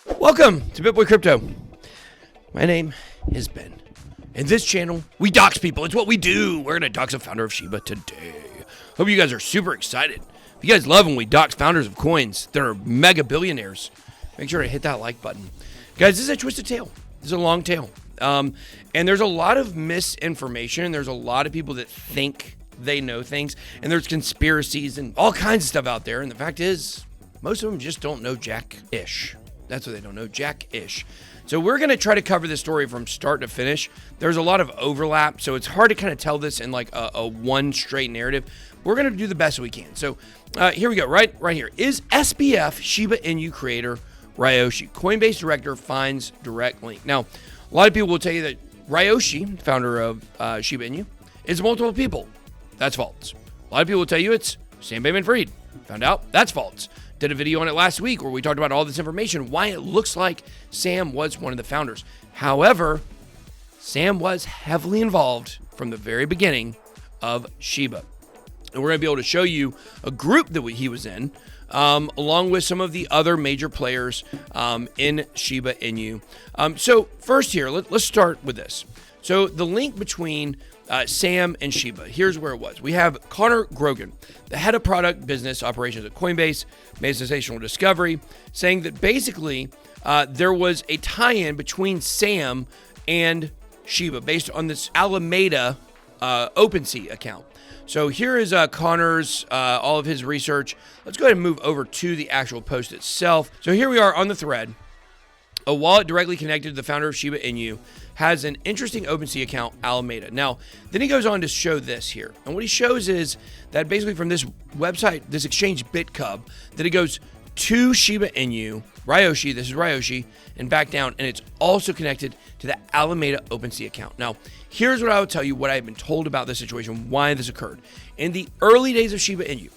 Welcome to BitBoy Crypto. My name is Ben. In this channel, we dox people. It's what we do. We're going to dox a founder of Shiba today. Hope you guys are super excited. If you guys love when we dox founders of coins that are mega billionaires, make sure to hit that like button. Guys, this is a twisted tale. This is a long tail. And there's a lot of misinformation. There's a lot of people that think they know things. And there's conspiracies and all kinds of stuff out there. And the fact is, most of them just don't know jack-ish. That's what they don't know, jack-ish. So we're going to try to cover this story from start to finish. There's a lot of overlap, so it's hard to kind of tell this in like a one straight narrative. We're going to do the best we can. So here we go, right here. Is SBF Shiba Inu creator Ryoshi? Coinbase director finds direct link. Now, a lot of people will tell you that Ryoshi, founder of Shiba Inu, is multiple people. That's false. A lot of people will tell you it's Sam Bankman-Fried. Found out that's false. Did a video on it last week where we talked about all this information, why it looks like Sam was one of the founders. However, Sam was heavily involved from the very beginning of Shiba. And we're going to be able to show you a group that he was in, along with some of the other major players in Shiba Inu. So first here, let's start with this. So the link between Sam and Shiba, here's where it was. We have Connor Grogan, the head of product business operations at Coinbase, made a sensational discovery, saying that basically there was a tie-in between Sam and Shiba based on this Alameda OpenSea account. So here is Connor's, all of his research. Let's go ahead and move over to the actual post itself. So here we are on the thread. A wallet directly connected to the founder of Shiba Inu has an interesting OpenSea account, Alameda. Now, then he goes on to show this here. And what he shows is that basically from this website, this exchange BitCub, that it goes to Shiba Inu, Ryoshi, this is Ryoshi, and back down, and it's also connected to the Alameda OpenSea account. Now, here's what I would tell you, what I've been told about this situation, why this occurred. In the early days of Shiba Inu,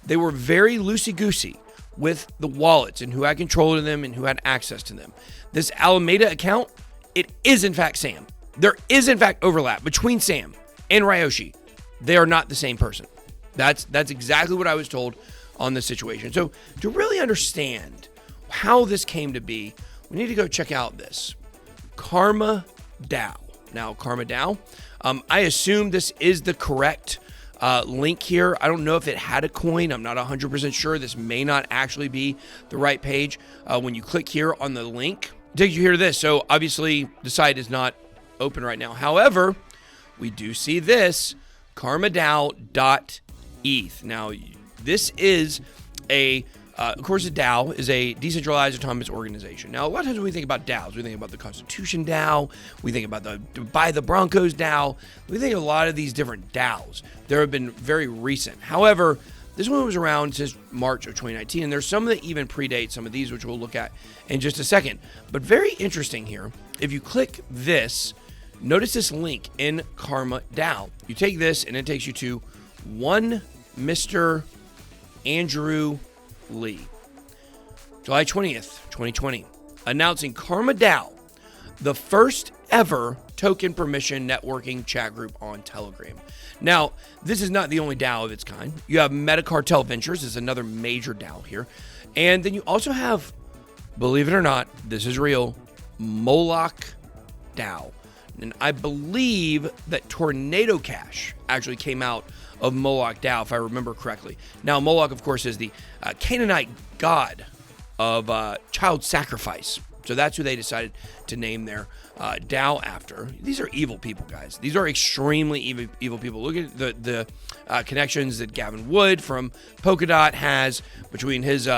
they were very loosey-goosey with the wallets and who had control of them and who had access to them. This Alameda account, it is in fact Sam. There is in fact overlap between Sam and Ryoshi. They are not the same person. That's exactly what I was told on this situation. So to really understand how this came to be, we need to go check out this Karma DAO. Now, Karma DAO, I assume this is the correct link here. I don't know if it had a coin. I'm not 100% sure. This may not actually be the right page. When you click here on the link, it takes you here to this. So obviously the site is not open right now. However, we do see this karmadao.eth. Now, this is of course, a DAO is a decentralized autonomous organization. Now, a lot of times when we think about DAOs, we think about the Constitution DAO, we think about the Buy the Broncos DAO, we think of a lot of these different DAOs. There have been very recent. However, this one was around since March of 2019, and there's some that even predate some of these, which we'll look at in just a second. But very interesting here, if you click this, notice this link in Karma DAO. You take this, and it takes you to one Mr. Andrew Lee, July 20th, 2020, announcing Karma DAO, the first ever token permission networking chat group on Telegram. Now, this is not the only DAO of its kind. You have Metacartel Ventures is another major DAO here. And then you also have, believe it or not, this is real, Moloch DAO. And I believe that Tornado Cash actually came out of Moloch DAO, if I remember correctly. Now, Moloch, of course, is the Canaanite god of child sacrifice. So that's who they decided to name their DAO after. These are evil people, guys. These are extremely evil people. Look at the connections that Gavin Wood from Polkadot has between his,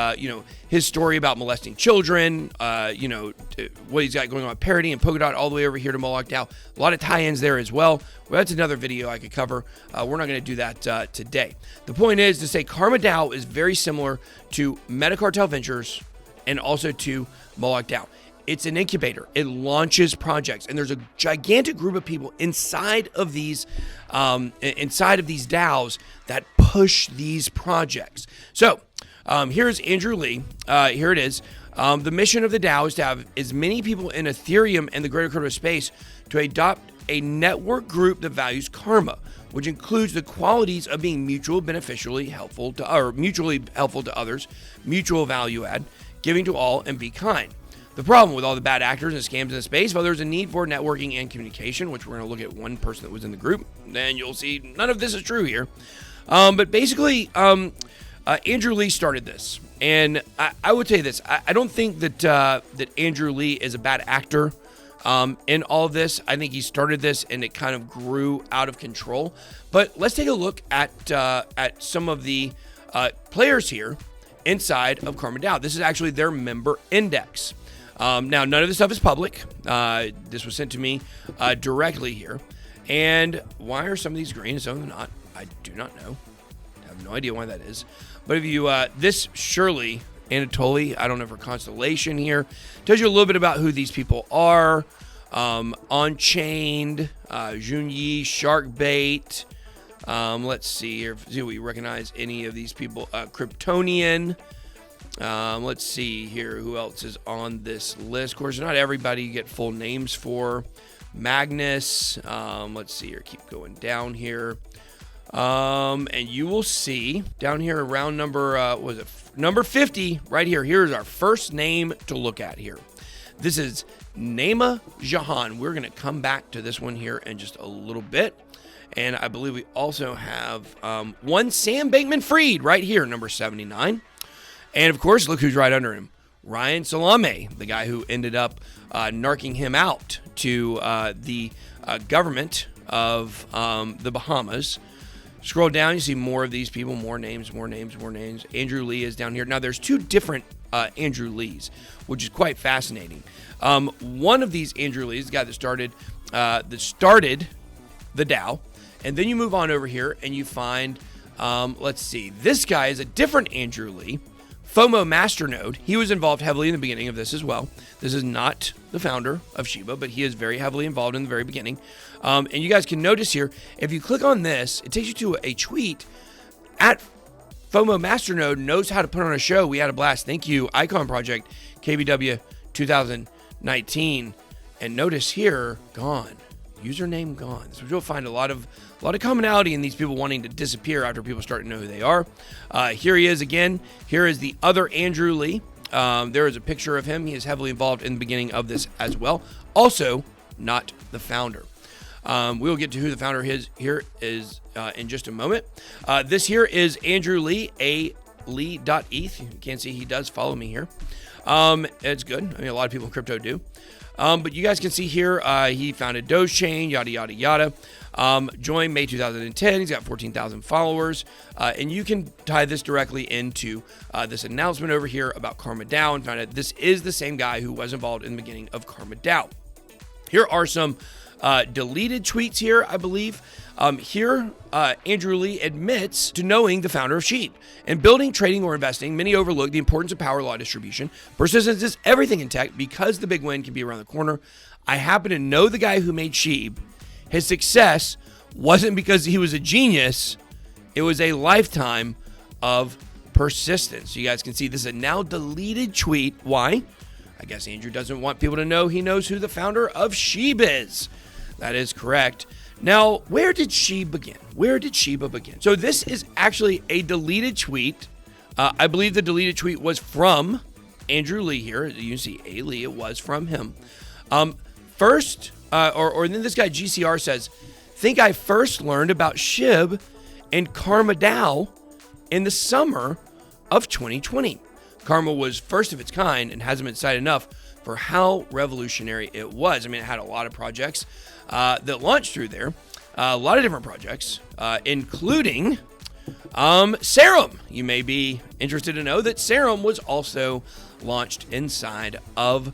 his story about molesting children, what he's got going on with Parody and Polkadot all the way over here to Moloch DAO. A lot of tie-ins there as well. Well, that's another video I could cover. We're not going to do that today. The point is to say Karma DAO is very similar to Metacartel Ventures and also to Moloch DAO. It's an incubator. It launches projects, and there's a gigantic group of people inside of these DAOs that push these projects. So here's Andrew Lee. Here it is. The mission of the DAO is to have as many people in Ethereum and the greater crypto space to adopt a network group that values karma, which includes the qualities of being mutually helpful to others, mutual value add, giving to all, and be kind. the problem with all the bad actors and scams in the space. Well, there's a need for networking and communication, which we're going to look at one person that was in the group. Then you'll see none of this is true here. But basically, Andrew Lee started this. And I would say this. I don't think that Andrew Lee is a bad actor in all of this. I think he started this and it kind of grew out of control. But let's take a look at some of the players here inside of Karma DAO. This is actually their member index. Now, none of this stuff is public. This was sent to me directly here. And why are some of these green and some of them not? I do not know. I have no idea why that is. But if you, this surely, Anatoly, I don't know, for Constellation here, tells you a little bit about who these people are. Unchained, Junyi, Sharkbait. Let's see here. See if we recognize any of these people. Kryptonian. Let's see here. Who else is on this list? Of course, not everybody you get full names for. Magnus. Let's see here. Keep going down here. And you will see down here around number, number 50 right here. Here's our first name to look at here. This is Nema Jahan. We're going to come back to this one here in just a little bit. And I believe we also have one Sam Bankman-Fried right here, number 79. And, of course, look who's right under him. Ryan Salame, the guy who ended up narking him out to the government of the Bahamas. Scroll down, you see more of these people, more names. Andrew Lee is down here. Now, there's two different Andrew Lees, which is quite fascinating. One of these Andrew Lees, the guy that started the DAO, and then you move on over here and you find, let's see, this guy is a different Andrew Lee, FOMO Masternode. He was involved heavily in the beginning of this as well. This is not the founder of Shiba, but he is very heavily involved in the very beginning. And you guys can notice here, if you click on this, it takes you to a tweet at FOMO Masternode knows how to put on a show. We had a blast. Thank you, Icon Project, KBW 2019. And notice here, gone. Username gone. So you'll find a lot of commonality in these people wanting to disappear after people start to know who they are. Here he is again. Here is the other Andrew Lee. There is a picture of him. He is heavily involved in the beginning of this as well. Also, not the founder. We'll get to who the founder is here in just a moment. This here is Andrew Lee, lee.eth. You can see he does follow me here. It's good. I mean, a lot of people in crypto do. But you guys can see here, he founded Dogechain, yada, yada, yada. Joined May 2010. He's got 14,000 followers. And you can tie this directly into this announcement over here about Karma DAO and find out this is the same guy who was involved in the beginning of Karma DAO. Here are some deleted tweets here, I believe. Here, Andrew Lee admits to knowing the founder of Sheep. In building, trading, or investing, many overlook the importance of power law distribution. Persistence is everything in tech because the big win can be around the corner. I happen to know the guy who made Sheep. His success wasn't because he was a genius. It was a lifetime of persistence. You guys can see this is a now deleted tweet. Why? I guess Andrew doesn't want people to know he knows who the founder of Sheep is. That is correct. Now, where did Shiba begin? Where did Shiba begin? So this is actually a deleted tweet. I believe the deleted tweet was from Andrew Lee here. You see A. Lee, it was from him. First, then this guy GCR says, think I first learned about SHIB and Karma DAO in the summer of 2020. Karma was first of its kind and hasn't been cited enough for how revolutionary it was. I mean, it had a lot of projects that launched through there, a lot of different projects, including Serum. You may be interested to know that Serum was also launched inside of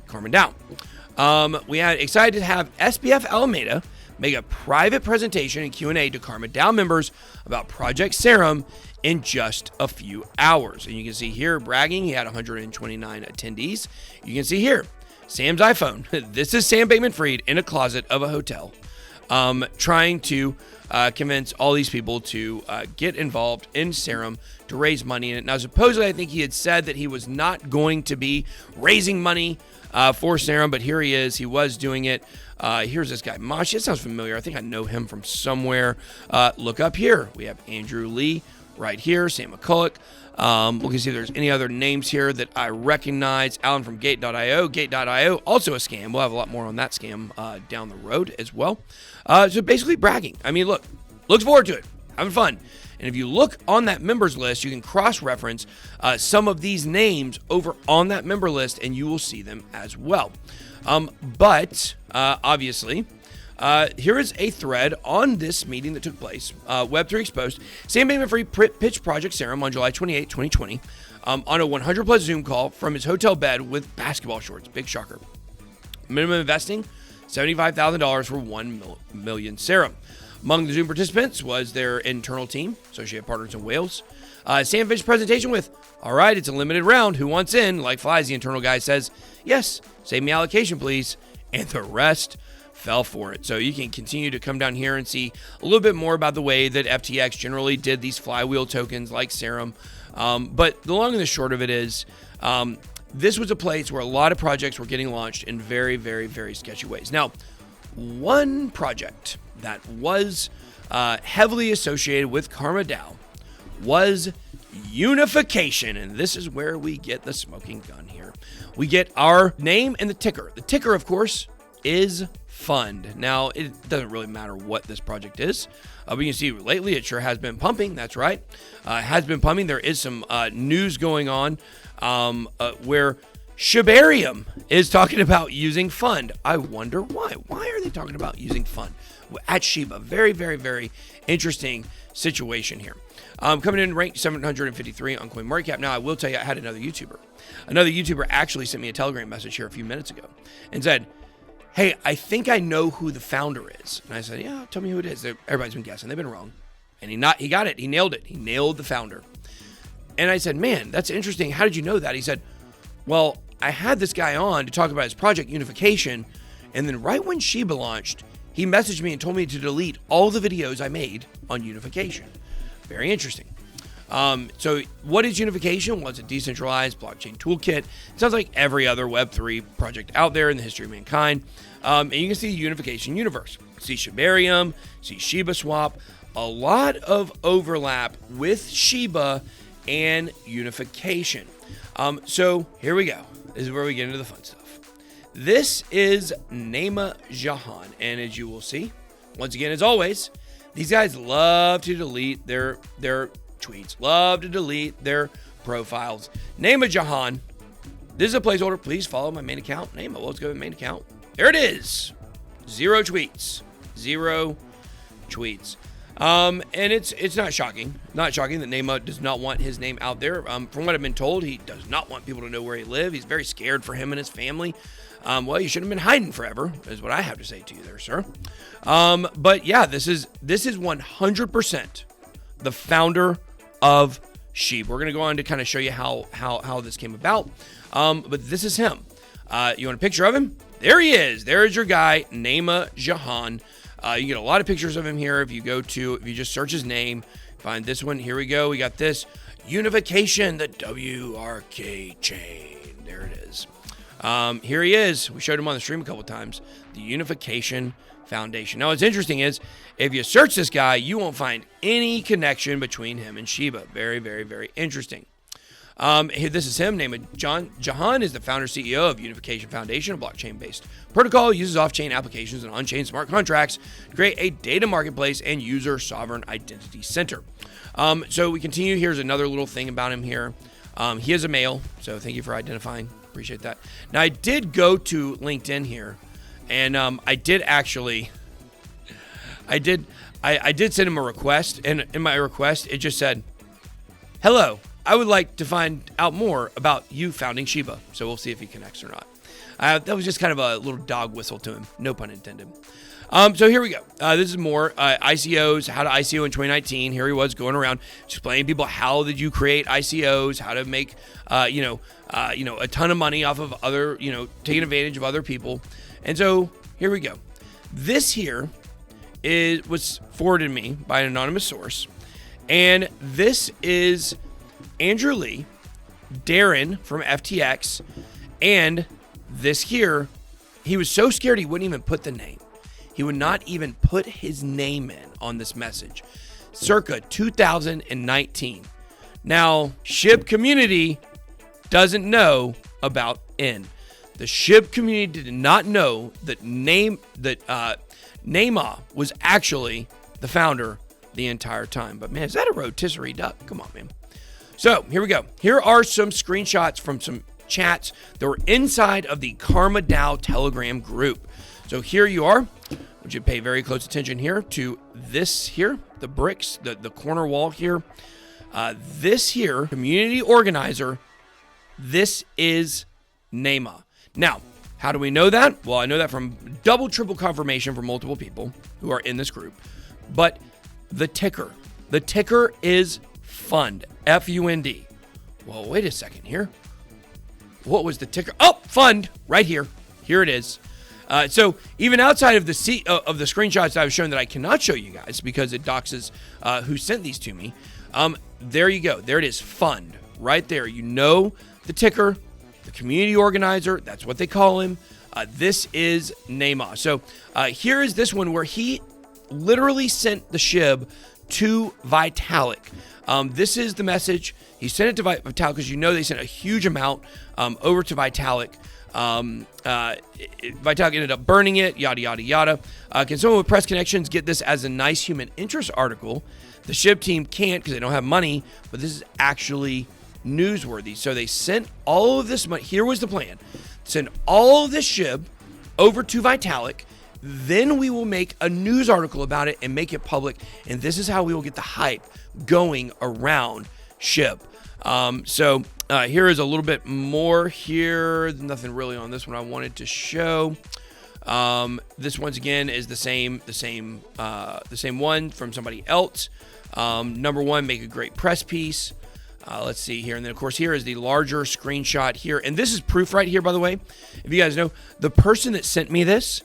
Karma DAO. We had excited to have SBF Alameda make a private presentation and Q&A to Karma DAO members about Project Serum in just a few hours. And you can see here, bragging, he had 129 attendees. You can see here, Sam's iPhone. This is Sam Bankman-Fried in a closet of a hotel, trying to convince all these people to get involved in Serum to raise money in it. Now, supposedly, I think he had said that he was not going to be raising money for Serum, but here he is. He was doing it. Here's this guy, Mosh. It sounds familiar. I think I know him from somewhere. Look up here. We have Andrew Lee right here. Sam McCulloch. We can see if there's any other names here that I recognize. Alan from Gate.io. Gate.io, also a scam. We'll have a lot more on that scam down the road as well. So basically bragging. I mean, looks forward to it. Having fun. And if you look on that members list, you can cross-reference some of these names over on that member list, and you will see them as well. But obviously, here is a thread on this meeting that took place. Web3 Exposed. Sam Bankman-Fried pitched Project Serum on July 28, 2020, on a 100-plus Zoom call from his hotel bed with basketball shorts. Big shocker. Minimum investing, $75,000 for 1 million Serum. Among the Zoom participants was their internal team, Associated Partners in Wales. Sam finished presentation with, all right, it's a limited round. Who wants in? Like flies, the internal guy says, yes, save me allocation, please. And the rest fell for it. So you can continue to come down here and see a little bit more about the way that FTX generally did these flywheel tokens like Serum. But the long and the short of it is, this was a place where a lot of projects were getting launched in very, very, very sketchy ways. Now, one project that was heavily associated with Karma DAO was Unification, and this is where we get the smoking gun here. We get our name and the ticker. The ticker, of course, is Fund. Now, it doesn't really matter what this project is. We can see lately it sure has been pumping. That's right. It has been pumping. There is some news going on where Shiba Inu is talking about using Fund. I wonder why. Why are they talking about using Fund at Shiba? Very, very, very interesting situation here. Coming in ranked 753 on CoinMarketCap. Now, I will tell you, I had another YouTuber. Another YouTuber actually sent me a Telegram message here a few minutes ago and said, hey, I think I know who the founder is. And I said, yeah, tell me who it is. Everybody's been guessing. They've been wrong. And he got it. He nailed it. He nailed the founder. And I said, man, that's interesting. How did you know that? He said, well, I had this guy on to talk about his project Unification, and then right when Shiba launched, he messaged me and told me to delete all the videos I made on Unification. Very interesting. So what is Unification? Well, it's a decentralized blockchain toolkit. It sounds like every other Web3 project out there in the history of mankind. And you can see the Unification universe. See Shiba Inu, see Shiba Swap. A lot of overlap with Shiba and Unification. So here we go. This is where we get into the fun stuff. This is Nema Jahan. And as you will see, once again, as always, these guys love to delete their tweets, love to delete their profiles. Nema Jahan. This is a placeholder. Please follow my main account. Nema, let's go to main account. There it is. 0 tweets. 0 tweets. And it's not shocking. Not shocking that Nema does not want his name out there. From what I've been told, he does not want people to know where he lives. He's very scared for him and his family. Well, you shouldn't have been hiding forever, is what I have to say to you there, sir. But yeah, this is 100% the founder of Shiba. We're gonna go on to kind of show you how this came about. But this is him. You want a picture of him? There he is. There is your guy, Nema Jahan. You can get a lot of pictures of him here if you just search his name, find this one. Here we go. We got this Unification, the WRK chain. There it is. Here he is. We showed him on the stream a couple times. The Unification Foundation. Now, what's interesting is if you search this guy, you won't find any connection between him and Shiba. Very, very, very interesting. This is him. Name of Jahan is the founder CEO of Unification Foundation, a blockchain-based protocol. Uses off-chain applications and on-chain smart contracts to create a data marketplace and user sovereign identity center. So we continue. Here's another little thing about him here. He is a male, so thank you for identifying. Appreciate that. Now, I did go to LinkedIn here, and I did send him a request, and in my request, it just said, hello, I would like to find out more about you founding Shiba. So we'll see if he connects or not. That was just kind of a little dog whistle to him. No pun intended. So here we go. This is more ICOs, how to ICO in 2019. Here he was going around explaining to people how did you create ICOs, how to make, a ton of money off of other, taking advantage of other people. And so here we go. This here was forwarded to me by an anonymous source. And this is Andrew Lee, Darren from FTX, and this here, he was so scared he wouldn't even put the name. He would not even put his name in on this message. circa 2019. Now, SHIB community doesn't know about N. The SHIB community did not know that Nema was actually the founder the entire time. But man, is that a rotisserie duck? Come on, man. So here we go. Here are some screenshots from some chats that were inside of the Karma DAO Telegram group. So here you are. Would you pay very close attention here to this here, the bricks, the corner wall here. This here, community organizer, this is Nema. Now, how do we know that? Well, I know that from double, triple confirmation from multiple people who are in this group. But the ticker is fund, F-U-N-D. Well, wait a second here. What was the ticker? Oh, fund, right here. Here it is. So even outside of the screenshots that I've shown that I cannot show you guys because it doxes who sent these to me, there you go. There it is, fund, right there. You know the ticker, the community organizer, that's what they call him. This is Nema. So here is this one where he literally sent the SHIB to Vitalik. This is the message. He sent it to Vitalik because you know they sent a huge amount over to Vitalik. Vitalik ended up burning it, yada, yada, yada. Can someone with press connections get this as a nice human interest article? The SHIB team can't because they don't have money, but this is actually newsworthy. So they sent all of this money. Here was the plan. Send all of this SHIB over to Vitalik. Then we will make a news article about it and make it public. And this is how we will get the hype going around SHIB. So here is a little bit more here. Nothing really on this one I wanted to show. This once again is the same one from somebody else. Number one, make a great press piece. Let's see here. And then, of course, here is the larger screenshot here. And this is proof right here, by the way. If you guys know, the person that sent me this,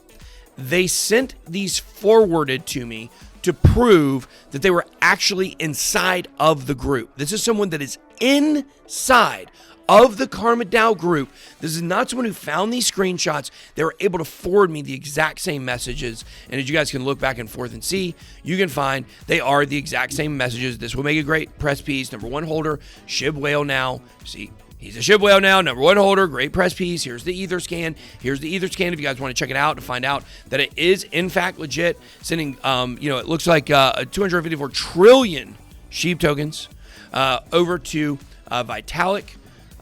they sent these forwarded to me to prove that they were actually inside of the group. This is someone that is inside of the Karma DAO group. This is not someone who found these screenshots. They were able to forward me the exact same messages. And as you guys can look back and forth and see, you can find they are the exact same messages. This will make a great press piece. Number one holder, SHIB whale now. See, he's a SHIB whale now. Number one holder, great press piece. Here's the ether scan. Here's the ether scan if you guys want to check it out to find out that it is in fact legit. Sending, it looks like 254 trillion SHIB tokens over to Vitalik.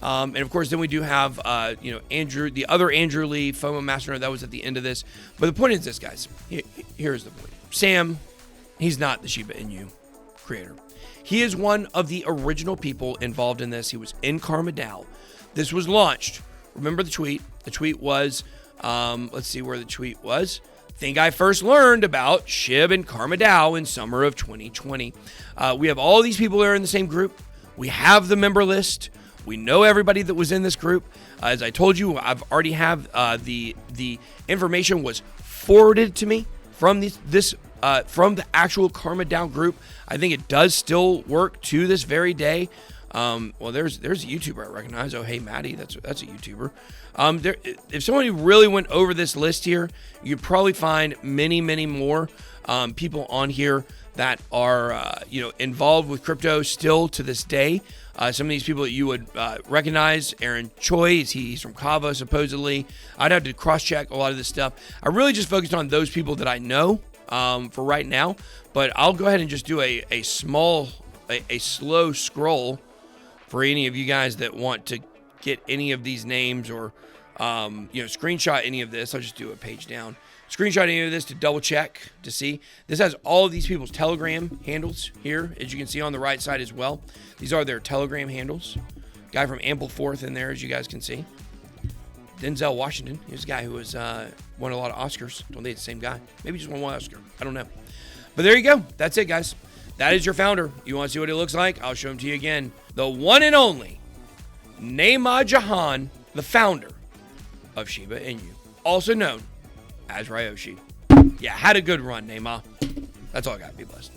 And of course, then we do have, Andrew, the other Andrew Lee, FOMO Master, that was at the end of this. But the point is this, guys. Here's the point. Sam, he's not the Shiba Inu creator. He is one of the original people involved in this. He was in Karma DAO. This was launched. Remember the tweet? The tweet was, let's see where the tweet was. Think I first learned about SHIB and Karma DAO in summer of 2020. We have all these people that are in the same group. We have the member list. We know everybody that was in this group. As I told you, I've already have the information was forwarded to me from from the actual Karma DAO group. I think it does still work to this very day. Well, there's a YouTuber I recognize. Oh, hey, Maddie, that's a YouTuber. If somebody really went over this list here, you'd probably find many, many more people on here that are involved with crypto still to this day. Some of these people that you would recognize, Aaron Choi, he's from Kava, supposedly. I'd have to cross-check a lot of this stuff. I really just focused on those people that I know for right now, but I'll go ahead and just do a slow scroll for any of you guys that want to get any of these names or, screenshot any of this. I'll just do a page down. Screenshot any of this to double check to see. This has all of these people's Telegram handles here, as you can see on the right side as well. These are their Telegram handles. Guy from Ample Fourth in there, as you guys can see. Denzel Washington. He was a guy who was won a lot of Oscars. Don't think it's the same guy. Maybe just won one Oscar. I don't know. But there you go. That's it, guys. That is your founder. You want to see what it looks like? I'll show him to you again. The one and only Nema Jahan, the founder of Shiba Inu, also known as Ryoshi. Yeah, had a good run, Nema. That's all I got. Be blessed.